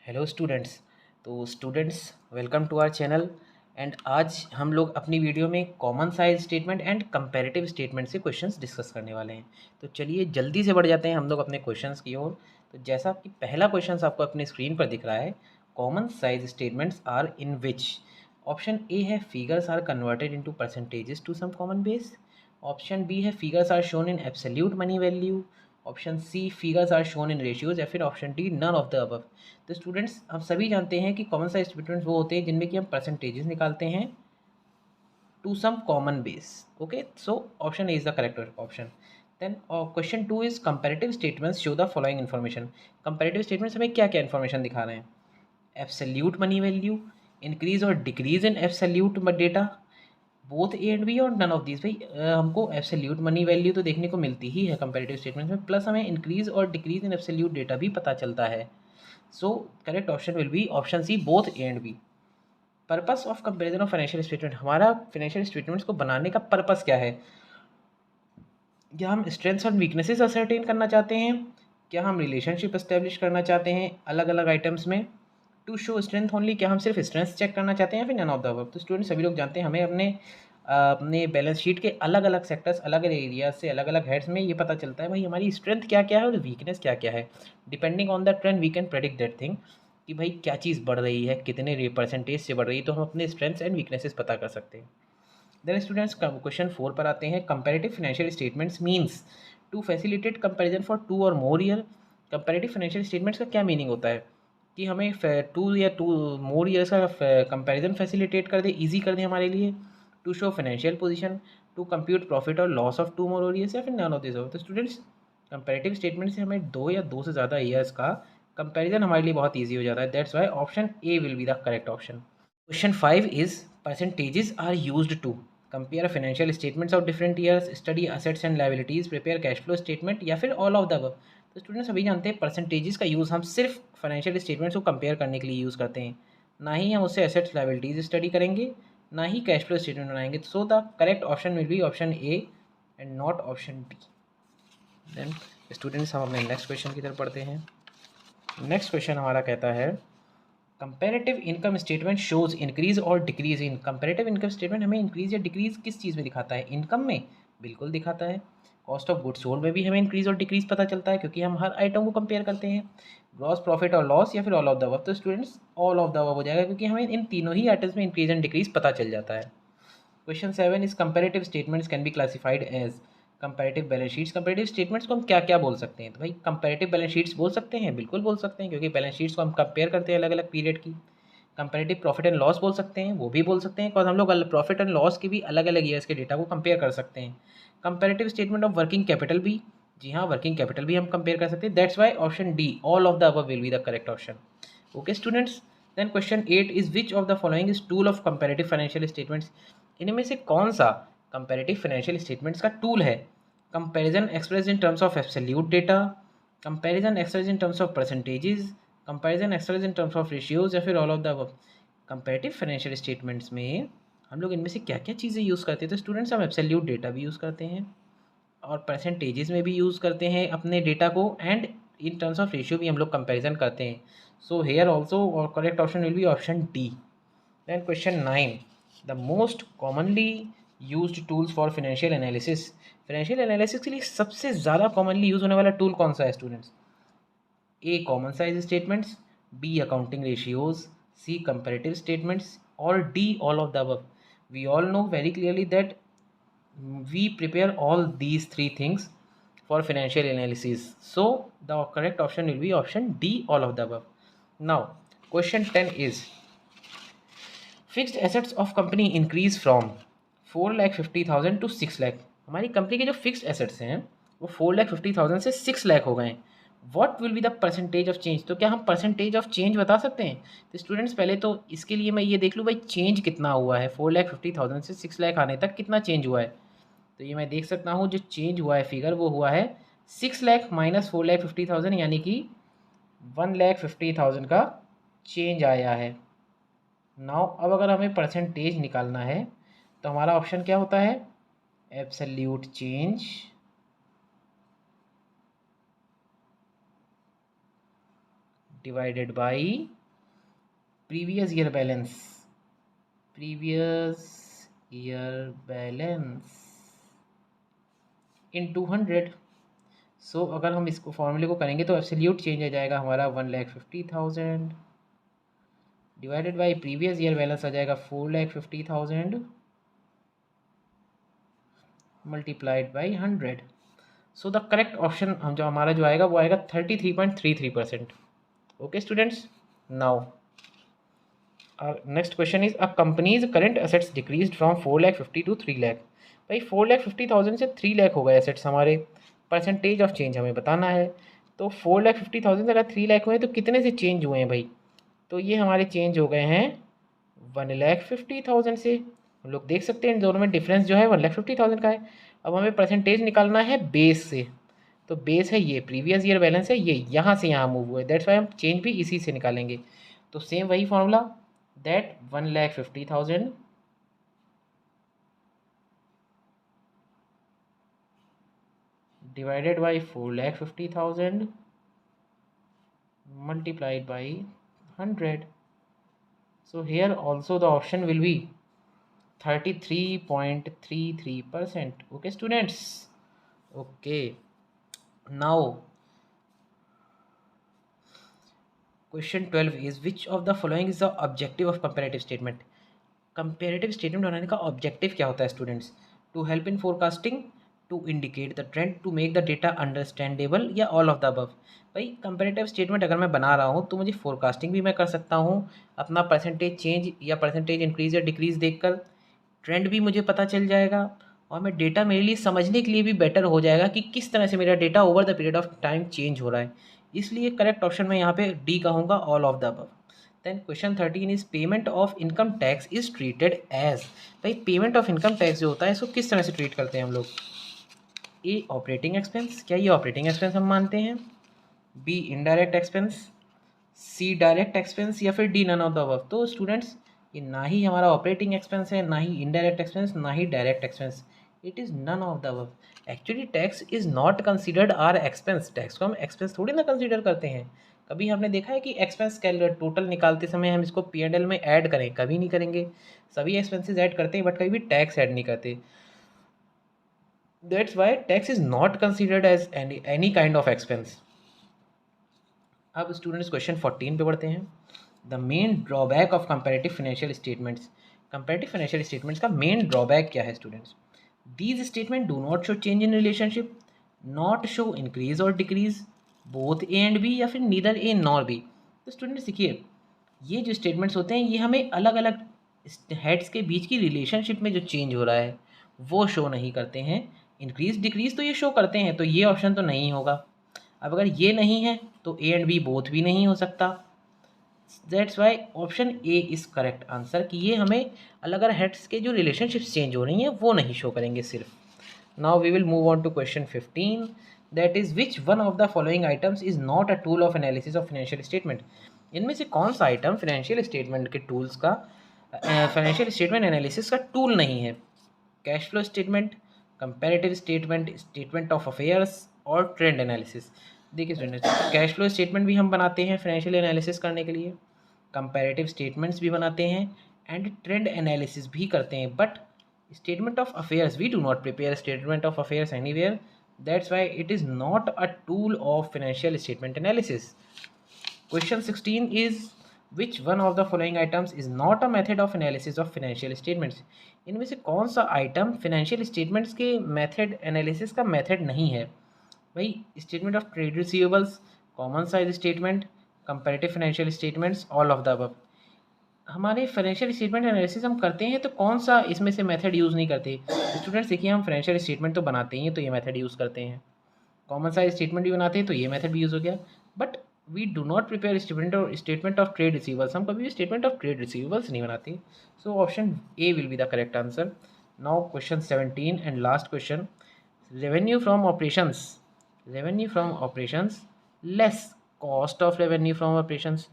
Hello students. तो students, welcome to our channel. And आज हम लोग अपनी वीडियो में common size statement and comparative statement से क्वेश्चंस डिस्कस करने वाले हैं। तो चलिए जल्दी से बढ़ जाते हैं हम लोग अपने क्वेश्चंस की ओर। तो जैसा कि पहला क्वेश्चन आपको अपनी स्क्रीन पर दिख रहा है, common size statements are in which. Option A है figures are converted into percentages to some common base. Option B है figures are shown in absolute money value. Option C figures are shown in ratios, या फिर option D none of the above. तो students, हम सभी जानते हैं कि common size statements वो होते हैं जिनमें कि हम परसेंटेजेस निकालते हैं to some common base. Okay, so option A is the correct option. Then question two is comparative statements show the following information. Comparative statements हमें क्या क्या इन्फॉर्मेशन दिखा रहे हैं? एब्सोल्यूट मनी वैल्यू, इंक्रीज और decrease in absolute data, both A and B, और none of this. भाई हमको एब्सोल्यूट मनी वैल्यू तो देखने को मिलती ही है कंपैरेटिव स्टेटमेंट्स में, प्लस हमें इंक्रीज और डिक्रीज इन एब्सोल्यूट डेटा भी पता चलता है। So correct option will be option C, both A and B. Purpose of comparison of financial statement, हमारा फाइनेंशियल स्टेटमेंट्स को बनाने का पर्पस क्या है? क्या हम स्ट्रेंथ्स और वीकनेसेस असरटेन करना चाहते हैं? क्या हम रिलेशनशिप एस्टेब्लिश करना चाहते हैं अलग अलग आइटम्स में? टू शो स्ट्रेंथ ओनली, क्या हम सिर्फ स्ट्रेंथ चेक करना चाहते हैं, या फिर नन ऑफ द अबव? तो स्टूडेंट सभी लोग जानते हैं हमें अपने बैलेंस शीट के अलग अलग सेक्टर्स, अलग अलग एरियाज से, अलग अलग हेड्स में ये पता चलता है भाई हमारी स्ट्रेंथ क्या क्या है और वीकनेस क्या क्या है। Depending on the trend we can predict that thing, कि भाई क्या चीज़ बढ़ रही है, कितने परसेंटेज से बढ़ रही है, तो हम अपने स्ट्रेंथ्स एंड वीकनेसेस पता कर सकते हैं। देन स्टूडेंट्स, क्वेश्चन 4 पर आते हैं। Comparative financial statements means to facilitate comparison for two और more year. Comparative financial statements का क्या मीनिंग होता है? कि हमें टू या टू मोर ईयर्स का कंपैरिजन फैसिलिटेट कर दे, ईजी कर दे हमारे लिए। To show financial position, to compute profit और loss of two more years, या फिर नन ऑफ दिस। तो स्टूडेंट्स, कंपैरेटिव स्टेटमेंट से हमें दो या दो से ज़्यादा ईयर्स का कंपैरिजन हमारे लिए बहुत ईजी हो जाता है। That's why option A will be the correct option. Question 5 is percentages are used to compare financial statements of different years, study assets and liabilities, prepare cash flow statement, या फिर all of the above। तो students सभी जानते हैं percentages का use हम सिर्फ financial statements को कंपेयर करने के लिए यूज़ करते हैं, ना ही हम उससे एसेट्स लाइबिलिटीज स्टडी करेंगे, ना ही कैश फ्लो स्टेटमेंट बनाएंगे। So the correct option will be option A and not option D. Then students, हम अपने नेक्स्ट क्वेश्चन की तरफ पढ़ते हैं। नेक्स्ट क्वेश्चन हमारा कहता है comparative income statement shows increase और decrease in. Comparative income statement हमें इंक्रीज या डिक्रीज किस चीज़ में दिखाता है? इनकम में बिल्कुल दिखाता है। कॉस्ट ऑफ गुड्स सोल्ड में भी हमें इंक्रीज और डिक्रीज पता चलता है, क्योंकि हम हर आइटम को कंपेयर करते हैं। ग्रॉस प्रॉफिट और लॉस, या फिर ऑल ऑफ द अबव। तो students, all of the above हो जाएगा, क्योंकि हमें इन तीनों ही आइटम्स में इंक्रीज एंड डिक्रीज पता चल जाता है। Question 7 is comparative statements can be classified as comparative balance sheets. Comparative statements को हम क्या क्या बोल सकते हैं? तो भाई कंपेरेटिव बैलेंस शीट्स बोल सकते हैं, बिल्कुल बोल सकते हैं, क्योंकि बैलेंस शीट्स को हम कंपेयर करते हैं अलग अलग पीरियड की। कंपेरेटिव प्रॉफिट एंड लॉस बोल सकते हैं, वो भी बोल सकते हैं, बिकॉज हम लोग प्रॉफिट एंड लॉस की भी अलग अलग ईयर्स के डेटा को कंपेयर कर सकते हैं। Comparative statement of working capital भी, जी हाँ, वर्किंग कैपिटल भी हम कंपेयर कर सकते हैं। That's why option D, all of the above will be the correct option. Okay students, then question 8 is which of the following is tool of comparative financial statements. इनमें से कौन सा comparative financial statements का tool है? Comparison express in terms of absolute data, comparison express in terms of percentages, comparison express in terms of ratios, या फिर all of the above. Comparative financial statements में हम लोग इनमें से क्या क्या चीज़ें यूज़ करते हैं? तो स्टूडेंट्स, हम एब्सोल्यूट डेटा भी यूज़ करते हैं, और परसेंटेजेस में भी यूज़ करते हैं अपने डेटा को, and in terms of ratio भी हम लोग कंपेरिजन करते हैं। सो हेयर ऑल्सो और correct option will be option D. Then question 9, the most commonly used tools for financial analysis. Financial analysis के लिए सबसे ज़्यादा कॉमनली यूज़ होने वाला टूल कौन सा है students? A common size statements, B accounting ratios, C comparative statements, और D all of the above. We all know very clearly that we prepare all these three things for financial analysis. So the correct option will be option D, all of the above. Now question 10 is fixed assets of company increase from 4,50,000 to 6 lakh। हमारी company के जो fixed assets हैं वो 4,50,000 से 6 लाख हो गए हैं। What will be the percentage of change? तो क्या हम परसेंटेज ऑफ चेंज बता सकते हैं? तो स्टूडेंट्स, पहले तो इसके लिए मैं ये देख लूँ भाई चेंज कितना हुआ है, 4,50,000 से 6 लाख आने तक कितना चेंज हुआ है। तो ये मैं देख सकता हूँ जो चेंज हुआ है फिगर वो हुआ है 6 लाख माइनस 4,50,000, यानी कि 1,50,000 का चेंज आया है। नाउ अब अगर हमें परसेंटेज निकालना है तो हमारा ऑप्शन क्या होता है? Absolute change divided by previous year balance, previous year balance इन 200। सो अगर हम इसको फॉर्मूले को करेंगे तो एब्सोल्यूट चेंज आ जाएगा हमारा 1,50,000 divided by previous year balance आ जाएगा 4,50,000 multiplied by 100। So the correct option हम जो हमारा जो आएगा वो आएगा 33.33%। Okay students, now next question is a company's current assets decreased from 4,50,000 to 3,00,000। भाई 4,50,000 से 3,00,000 हो गए एसेट्स हमारे, परसेंटेज ऑफ चेंज हमें बताना है। तो 4,50,000 से अगर 3,00,000 हुए तो कितने से चेंज हुए हैं भाई? तो ये हमारे चेंज हो गए हैं 1,50,000 से। हम लोग देख सकते हैं इन दोनों में डिफरेंस जो है 1,50,000 का है। अब हमें परसेंटेज निकालना है बेस से, तो बेस है ये, प्रीवियस ईयर बैलेंस है ये, यहाँ से यहाँ मूव हुए, दैट्स वाई हम चेंज भी इसी से निकालेंगे। तो सेम वही formula, that 1,50,000 divided by 4,50,000 multiplied by 100. So here also the option will be 33.33%. Okay students, okay, now question 12 is which of the following is the objective of comparative statement? Comparative statement बनाने का objective क्या होता है students? To help in forecasting, to indicate the trend, to make the data understandable, या all of the above. भाई comparative statement अगर मैं बना रहा हूँ तो मुझे फोरकास्टिंग भी मैं कर सकता हूँ, अपना परसेंटेज चेंज या परसेंटेज इंक्रीज या डिक्रीज देखकर ट्रेंड भी मुझे पता चल जाएगा, और मैं डेटा मेरे लिए समझने के लिए भी बेटर हो जाएगा कि किस तरह से मेरा data over the period of time change हो रहा है। इसलिए करेक्ट ऑप्शन मैं यहाँ पे डी कहूँगा, all of the above. Then question 13 is payment of income tax is treated as. भाई पेमेंट ऑफ इनकम टैक्स जो होता है इसको किस तरह से ट्रीट करते हैं हम लोग? ए ऑपरेटिंग एक्सपेंस, क्या ये ऑपरेटिंग एक्सपेंस हम मानते हैं? B indirect expense, C direct expense, या फिर D none of the above. तो स्टूडेंट्स ये ना ही हमारा ऑपरेटिंग एक्सपेंस है, ना ही इनडायरेक्ट एक्सपेंस, ना ही direct expense, it is none of the above. Actually tax is not considered are expense, tax को हम एक्सपेंस थोड़ी ना कंसिडर करते हैं। कभी हमने देखा है कि एक्सपेंस कैलकुलेट टोटल निकालते समय हम इसको P&L में ऐड करें? कभी नहीं करेंगे। सभी एक्सपेंसेस ऐड करते हैं बट कभी भी टैक्स ऐड नहीं करते। That's why tax is not considered as any kind of expense. अब स्टूडेंट्स क्वेश्चन 14 पे बढ़ते हैं। The main drawback of comparative financial statements, comparative financial statements का मेन ड्रॉबैक क्या है students? These statement do not show change in relationship, not show increase और decrease, both A and B, या फिर neither A nor B. तो students देखिए ये जो स्टेटमेंट्स होते हैं ये हमें अलग अलग हेड्स के बीच की रिलेशनशिप में जो चेंज हो रहा है वो शो नहीं करते हैं। इंक्रीज डिक्रीज तो ये शो करते हैं, तो ये ऑप्शन तो नहीं होगा। अब अगर ये नहीं है तो ए एंड बी बोथ भी नहीं हो सकता। That's why option A is correct answer, कि ये हमें अलग अलग हेड्स के जो रिलेशनशिप्स चेंज हो रही हैं वो नहीं शो करेंगे सिर्फ। Now we will move on to question 15, that is which one of the following items is not a tool of analysis of financial statement. इनमें से कौन सा आइटम फाइनेंशियल स्टेटमेंट के टूल्स का, फाइनेंशियल स्टेटमेंट एनालिसिस का tool नहीं है? Cash flow statement, comparative statement, statement of affairs, और ट्रेंड एनालिसिस। देखिए स्टूडेंट्स कैश फ्लो स्टेटमेंट भी हम बनाते हैं फाइनेंशियल एनालिसिस करने के लिए, कंपैरेटिव स्टेटमेंट्स भी बनाते हैं, एंड ट्रेंड एनालिसिस भी करते हैं, but statement of affairs we do not prepare statement of affairs anywhere, that's why it is not a tool of financial statement analysis. Question 16 is which one of the following items is not a method of analysis of financial statements. इनमें से कौन सा item financial statements के method analysis का method नहीं है? भाई statement of trade receivables, common size statement, comparative financial statements, all of the above. हमारे फाइनेंशियल स्टेटमेंट एनालिसिस हम करते हैं तो कौन सा इसमें से मेथड यूज़ नहीं करते? स्टूडेंट्स देखिए हम फाइनेंशियल स्टेटमेंट तो बनाते ही हैं तो ये मेथड यूज़ करते हैं, कॉमन साइज स्टेटमेंट भी बनाते हैं तो ये मेथड भी यूज़ हो गया, but we do not prepare statement of trade receivables, हम कभी भी स्टेटमेंट ऑफ ट्रेड रिसीवेबल्स नहीं बनाते। So option A will be the correct answer. Now question 17 and last question, revenue from operations, revenue from operations less cost of revenue from operations.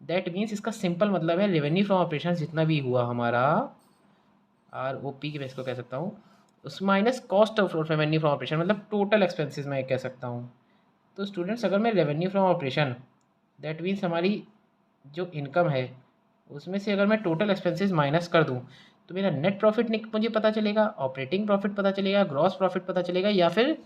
That means इसका simple मतलब है revenue from operations जितना भी हुआ हमारा ROP की मैं इसको कह सकता हूँ, उस minus cost of revenue from operation, मतलब टोटल एक्सपेंसेस मैं कह सकता हूँ। तो स्टूडेंट्स अगर मैं revenue from operation that means हमारी जो इनकम है उसमें से अगर मैं टोटल एक्सपेंसेस माइनस कर दूँ तो मेरा नेट प्रॉफिट मुझे पता चलेगा, ऑपरेटिंग प्रॉफिट पता चलेगा, ग्रॉस प्रॉफिट पता चलेगा, या फिर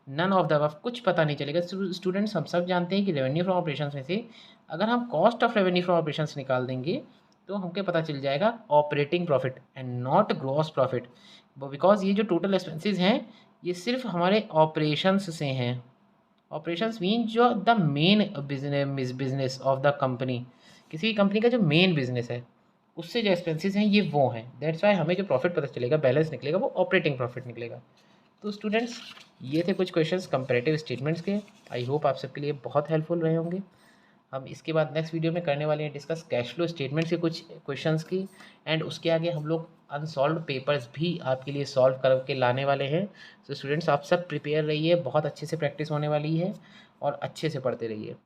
नन ऑफ द अबव, कुछ पता नहीं चलेगा। स्टूडेंट्स, हम सब जानते हैं कि रेवेन्यू फ्रॉम ऑपरेशंस में से अगर हम cost of revenue from operations निकाल देंगे तो हमको पता चल जाएगा operating profit and not gross profit, because ये जो टोटल एक्सपेंसेस हैं ये सिर्फ हमारे ऑपरेशंस से हैं। ऑपरेशंस मीन जो the main business of the company, किसी भी कंपनी का जो मेन बिजनेस है उससे जो एक्सपेंसेस हैं ये वो हैं। दैट्स वाई हमें जो प्रॉफिट पता चलेगा, बैलेंस निकलेगा, वो ऑपरेटिंग प्रॉफिट निकलेगा। तो स्टूडेंट्स, ये थे कुछ क्वेश्चंस कंपैरेटिव स्टेटमेंट्स के। आई होप आप सबके लिए बहुत हेल्पफुल रहे होंगे। हम इसके बाद नेक्स्ट वीडियो में करने वाले हैं डिस्कस कैश फ्लो स्टेटमेंट्स के कुछ क्वेश्चंस की, एंड उसके आगे हम लोग अनसॉल्व पेपर्स भी आपके लिए सॉल्व करके लाने वाले हैं। तो स्टूडेंट्स, आप सब प्रिपेयर रहिए, बहुत अच्छे से प्रैक्टिस होने वाली है और अच्छे से पढ़ते रहिए।